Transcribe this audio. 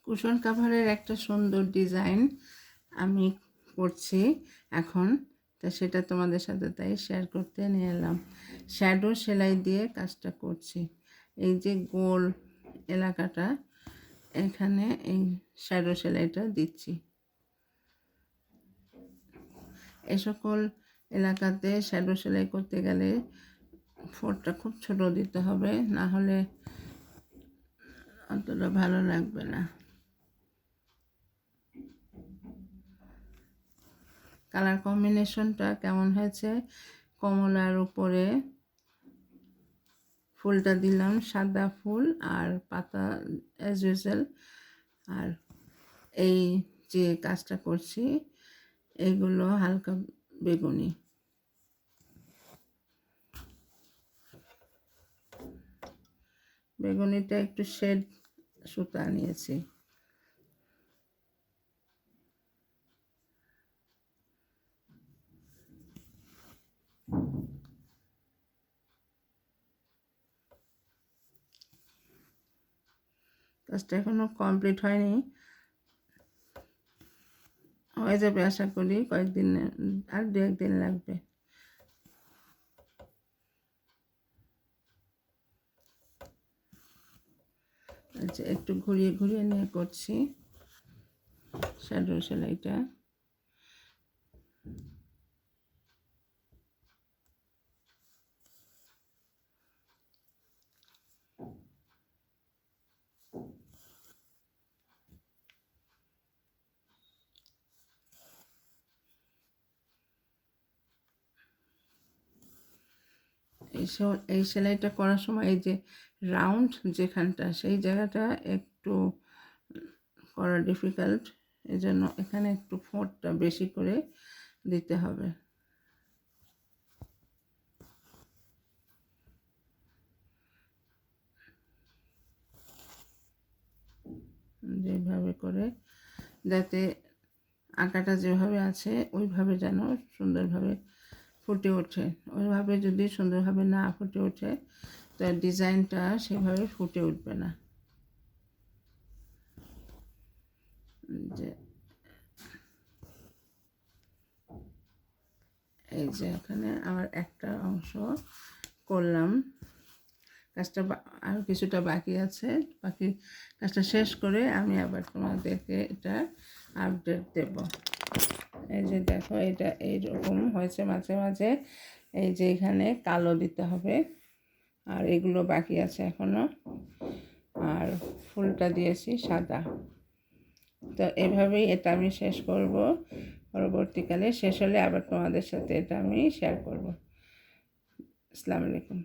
Cushion কাভারের একটা সুন্দর design আমি করছি এখন, তা সেটা তোমাদের সাথে তাই শেয়ার করতে নিয়ে এলাম। শ্যাডো সেলাই দিয়ে কাজটা করছি। এই যে গোল এলাকাটা, এখানে এই শ্যাডো সেলাইটা দিচ্ছি। এ সকল এলাকাতে শ্যাডো সেলাই করতে গেলে ফোঁটটা খুব ছোট দিতে হবে, না হলে অতটা ভালো লাগবে না। কালার কম্বিনেশনটা কেমন হয়েছে, কমলার উপরে ফুলটা দিলাম সাদা ফুল আর পাতা অ্যাজ ইউজুয়াল, আর এই যে কাজটা করছি এগুলো হালকা বেগুনি। বেগুনিটা একটু শেড সুতা নিয়েছি। কাজটা এখনো কমপ্লিট হয়নি, হয়ে যাবে আশা করি কয়েকদিন, আর 2-1 দিন লাগবে। আচ্ছা, একটু ঘুরিয়ে ঘুরিয়ে নিয়ে করছি শ্যাডো সেলাইটা। এই সেলাইটা করার সময় এই যে রাউন্ড যেখানটা, সেই জায়গাটা একটু করা ডিফিকাল্ট, এই জন্য এখানে একটু ফোঁটটা বেশি করে দিতে হবে। যেভাবে করে, যাতে আঁকাটা যেভাবে আছে ওইভাবে যেন সুন্দরভাবে ফুটে ওঠে। ওইভাবে যদি সুন্দরভাবে না ফুটে ওঠে তো ডিজাইনটা সেভাবে ফুটে উঠবে না। যে এই যে এখানে আমার একটা অংশ করলাম, কাজটা আরও কিছুটা বাকি আছে। বাকি কাজটা শেষ করে আমি আবার তোমাদেরকে এটা আপডেট দেব। এই যে দেখো, এটা এইরকম হয়েছে মাঝে মাঝে, এই যে এখানে কালো দিতে হবে, আর এগুলো বাকি আছে এখনও, আর ফুলটা দিয়েছি সাদা। তো এভাবেই এটা আমি শেষ করব। পরবর্তীকালে শেষ হলে আবার তোমাদের সাথে এটা আমি শেয়ার করব। আসসালামু আলাইকুম।